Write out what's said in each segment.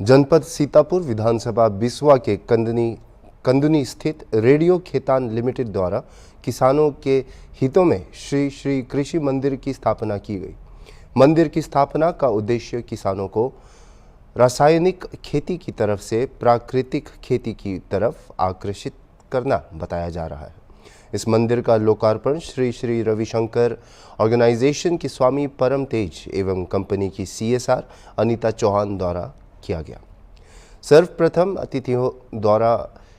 जनपद सीतापुर विधानसभा बिसवा के कंदुनी स्थित रेडियो खेतान लिमिटेड द्वारा किसानों के हितों में श्री श्री कृषि मंदिर की स्थापना की गई। मंदिर की स्थापना का उद्देश्य किसानों को रासायनिक खेती की तरफ से प्राकृतिक खेती की तरफ आकर्षित करना बताया जा रहा है। इस मंदिर का लोकार्पण श्री श्री रविशंकर ऑर्गेनाइजेशन के स्वामी परम तेज एवं कंपनी की CSR अनीता चौहान द्वारा किया गया। सर्वप्रथम अतिथियों द्वारा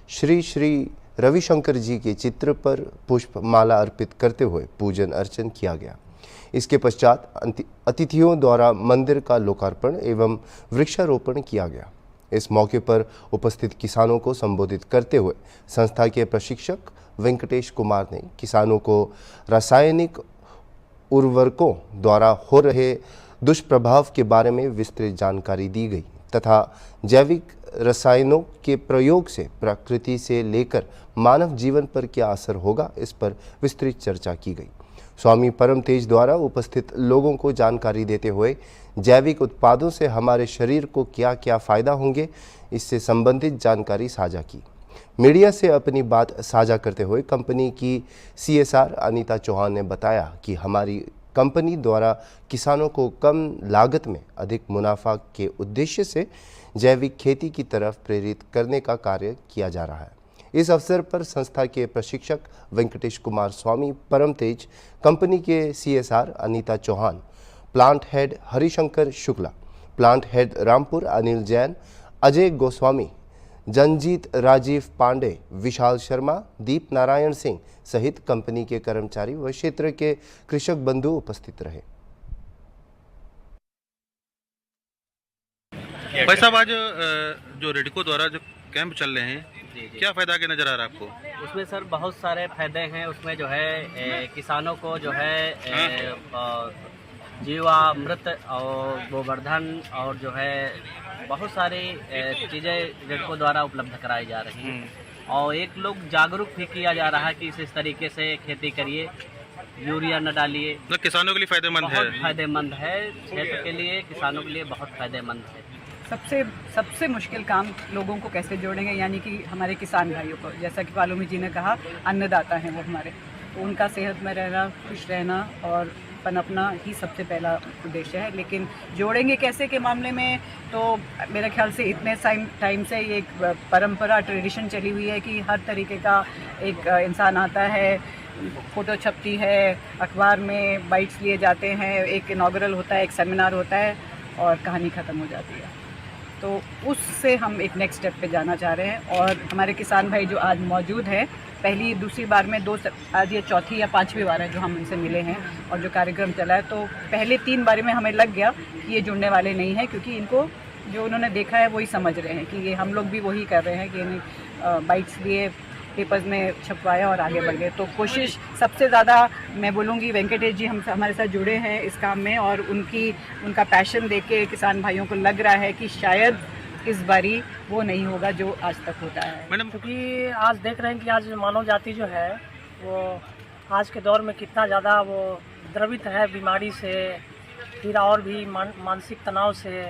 श्री श्री रविशंकर जी के चित्र पर पुष्प माला अर्पित करते हुए पूजन अर्चन किया गया। इसके पश्चात अतिथियों द्वारा मंदिर का लोकार्पण एवं वृक्षारोपण किया गया। इस मौके पर उपस्थित किसानों को संबोधित करते हुए संस्था के प्रशिक्षक वेंकटेश कुमार ने किसानों को रासायनिक उर्वरकों द्वारा हो रहे दुष्प्रभाव के बारे में विस्तृत जानकारी दी गई तथा जैविक रसायनों के प्रयोग से प्रकृति से लेकर मानव जीवन पर क्या असर होगा, इस पर विस्तृत चर्चा की गई। स्वामी परम तेज द्वारा उपस्थित लोगों को जानकारी देते हुए जैविक उत्पादों से हमारे शरीर को क्या क्या फ़ायदा होंगे, इससे संबंधित जानकारी साझा की। मीडिया से अपनी बात साझा करते हुए कंपनी की CSR अनीता चौहान ने बताया कि हमारी कंपनी द्वारा किसानों को कम लागत में अधिक मुनाफा के उद्देश्य से जैविक खेती की तरफ प्रेरित करने का कार्य किया जा रहा है। इस अवसर पर संस्था के प्रशिक्षक वेंकटेश कुमार, स्वामी परम तेज, कंपनी के CSR Anita Chauhan, plant head Harishankar Shukla, plant head Rampur Anil Jain, Ajay Goswami, Janjeet Rajiv Pandey, Vishal Sharma, Deep Narayan Singh सहित कंपनी के कर्मचारी व क्षेत्र के कृषक बंधु उपस्थित रहे। भाई साहब, आज जो रेडको द्वारा जो कैंप चल रहे हैं, क्या फायदा के नजर आ रहा है आपको? उसमें सर बहुत सारे फायदे हैं। उसमें जो है किसानों को जो है जीवामृत और गोवर्धन और जो है बहुत सारी चीज़ें रेडको द्वारा उपलब्ध कराई जा रही हैं और एक लोग जागरूक भी किया जा रहा है कि इस तरीके से खेती करिए, यूरिया न डालिए। तो किसानों के लिए फायदेमंद है, बहुत फायदेमंद है क्षेत्र के लिए, किसानों के लिए बहुत फायदेमंद है। सबसे मुश्किल काम लोगों को कैसे जोड़ेंगे, यानी कि हमारे किसान भाइयों को, जैसा कि पालूमी जी ने कहा, अन्नदाता हैं वो हमारे, तो उनका सेहत में रहना, खुश रहना और पनपना ही सबसे पहला उद्देश्य है। लेकिन जोड़ेंगे कैसे के मामले में तो मेरे ख्याल से इतने टाइम से ये एक परंपरा, ट्रेडिशन चली हुई है कि हर तरीके का एक इंसान आता है, फ़ोटो छपती है, अखबार में बाइट्स लिए जाते हैं, एक इनॉग्रल होता है, एक सेमिनार होता है और कहानी ख़त्म हो जाती है। तो उससे हम एक नेक्स्ट स्टेप पे जाना चाह रहे हैं और हमारे किसान भाई जो आज मौजूद हैं, पहली दूसरी बार में आज ये चौथी या पांचवी बार है जो हम इनसे मिले हैं और जो कार्यक्रम चला है, तो पहले 3 बार में हमें लग गया कि ये जुड़ने वाले नहीं हैं, क्योंकि इनको जो उन्होंने देखा है वही समझ रहे हैं कि ये हम लोग भी वही कर रहे हैं कि इन्हें बाइट्स लिए पेपर्स में छपवाया और आगे बढ़ गए। तो कोशिश सबसे ज़्यादा मैं बोलूँगी वेंकटेश जी हमारे साथ जुड़े हैं इस काम में और उनका पैशन देख के किसान भाइयों को लग रहा है कि शायद इस बारी वो नहीं होगा जो आज तक होता है। मैडम, क्योंकि आज देख रहे हैं कि आज मानव जाति जो है वो आज के दौर में कितना ज़्यादा वो द्रवित है बीमारी से, फिर और भी मानसिक तनाव से,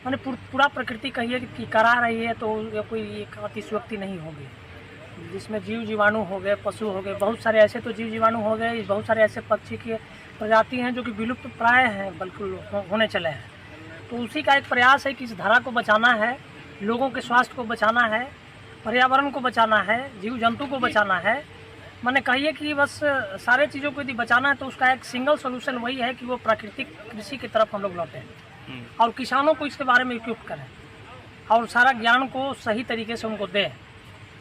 मैंने पूरा प्रकृति कहिए कि करा रही है, तो ये कोई एक अतिशयोक्ति नहीं होगी, जिसमें जीव जीवाणु हो गए, पशु हो गए, बहुत सारे ऐसे तो जीव जीवाणु हो गए, बहुत सारे ऐसे पक्षी की प्रजाति हैं जो कि विलुप्त प्राय हैं, बिल्कुल होने चले हैं। तो उसी का एक प्रयास है कि इस धारा को बचाना है, लोगों के स्वास्थ्य को बचाना है, पर्यावरण को बचाना है, जीव जंतु को बचाना है। मैंने कहिए कि बस सारे चीज़ों को यदि बचाना है तो उसका एक सिंगल सोल्यूशन वही है कि वो प्राकृतिक कृषि की तरफ हम लोग लौटें और किसानों को इसके बारे में इक्विप करें और सारा ज्ञान को सही तरीके से उनको दें।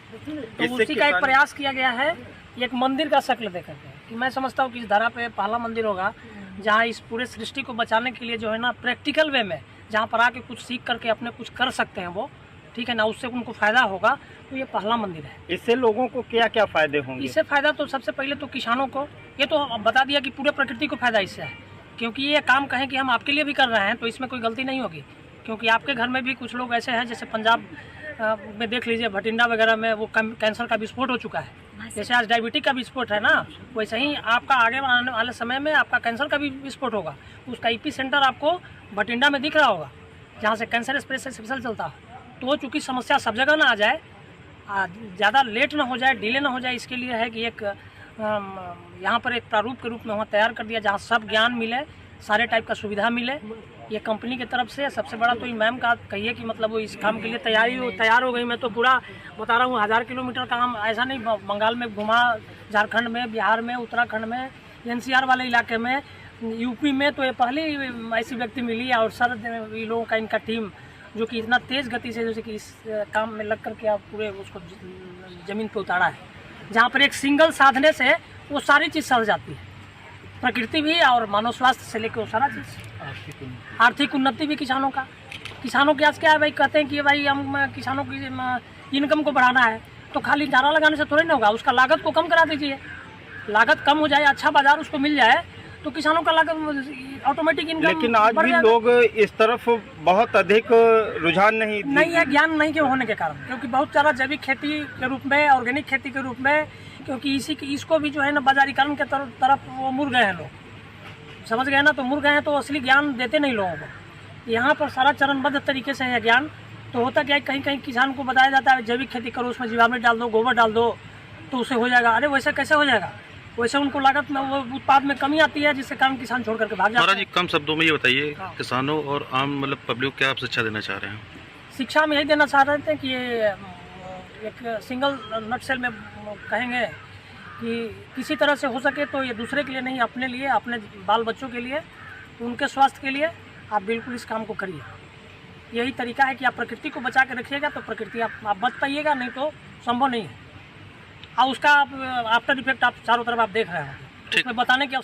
तो उसी का एक प्रयास किया गया है, एक मंदिर का शक्ल देकर के, कि मैं समझता हूँ कि इस धरा पे पहला मंदिर होगा जहाँ इस पूरे सृष्टि को बचाने के लिए जो है ना प्रैक्टिकल वे में जहाँ पर आके कुछ सीख करके अपने कुछ कर सकते हैं वो, ठीक है ना, उससे उनको फ़ायदा होगा। तो ये पहला मंदिर है। इससे लोगों को क्या क्या फ़ायदे होंगे? इससे फ़ायदा तो सबसे पहले तो किसानों को, ये तो बता दिया कि पूरे प्रकृति को फ़ायदा इससे है, क्योंकि ये काम कहें कि हम आपके लिए भी कर रहे हैं तो इसमें कोई गलती नहीं होगी, क्योंकि आपके घर में भी कुछ लोग ऐसे हैं, जैसे पंजाब में देख लीजिए, भटिंडा वगैरह में वो कैंसर का विस्फोट हो चुका है, जैसे आज डायबिटीज का विस्फोट है ना, वैसे ही आपका आगे आने वाले समय में आपका कैंसर का भी विस्फोट होगा। उसका EP सेंटर आपको भटिंडा में दिख रहा होगा जहाँ से कैंसर स्प्रे से स्पेशल चलता है, तो वो चूँकि समस्या सब जगह ना आ जाए, ज़्यादा लेट ना हो जाए, डिले ना हो जाए, इसके लिए है कि एक यहाँ पर एक प्रारूप के रूप में वहाँ तैयार कर दिया जहाँ सब ज्ञान मिले, सारे टाइप का सुविधा मिले। ये कंपनी की तरफ से सबसे बड़ा तो ये मैम का कहिए कि मतलब वो इस काम के लिए तैयार हो गई। मैं तो पूरा बता रहा हूँ 1000 किलोमीटर काम ऐसा नहीं, बंगाल में घुमा, झारखंड में, बिहार में, उत्तराखंड में, NCR वाले इलाके में, यूपी में, तो ये पहली ऐसी व्यक्ति मिली। और सर ये लोगों का, इनका टीम जो कि इतना तेज़ गति से जैसे कि इस काम में लग करके आप पूरे उसको ज़मीन पे उतारा है, जहाँ पर एक सिंगल साधने से वो सारी चीज़ सर जाती है, प्रकृति भी और मानव स्वास्थ्य से लेकर वो सारा चीज़। आर्थिक उन्नति भी किसानों की आज क्या है भाई, कहते हैं कि भाई हम किसानों की इनकम को बढ़ाना है, तो खाली चारा लगाने से थोड़ी ना होगा, उसका लागत को कम करा दीजिए। लागत कम हो जाए, अच्छा बाजार उसको मिल जाए, तो किसानों का लागत ऑटोमेटिक इनकम। लेकिन आज भी लोग इस तरफ बहुत अधिक रुझान नहीं है, ज्ञान नहीं के होने के कारण, क्योंकि बहुत सारा जैविक खेती के रूप में, ऑर्गेनिक खेती के रूप में, क्योंकि इसको भी जो है ना बाजारीकरण के तरफ वो मुड़ गए हैं लोग, समझ गए ना, तो मुड़ गए हैं, तो असली ज्ञान देते नहीं लोगों को। यहाँ पर सारा चरणबद्ध तरीके से है ज्ञान। तो होता क्या है, कहीं कहीं किसान को बताया जाता है जैविक खेती करो, उसमें जीवामृत डाल दो, गोबर डाल दो, तो उससे हो जाएगा। अरे वैसे कैसे हो जाएगा? वैसे उनको लागत में, वो उत्पाद में कमी आती है, जिसके कारण किसान छोड़ करके भाग जाता है। महाराज जी, कम शब्दों में ये बताइए, किसानों और आम मतलब पब्लिक को क्या आप शिक्षा देना चाह रहे हैं? शिक्षा में यही देना चाह रहे थे कि ये एक सिंगल नटसेल में कहेंगे कि किसी तरह से हो सके तो ये दूसरे के लिए नहीं, अपने लिए, अपने बाल बच्चों के लिए, उनके स्वास्थ्य के लिए आप बिल्कुल इस काम को करिए। यही तरीका है कि आप प्रकृति को बचा के रखिएगा तो प्रकृति आप बच पाइएगा, नहीं तो संभव नहीं है। और उसका आफ्टर इफेक्ट आप चारों तरफ आप देख रहे हैं, उसमें बताने की आवश्यकता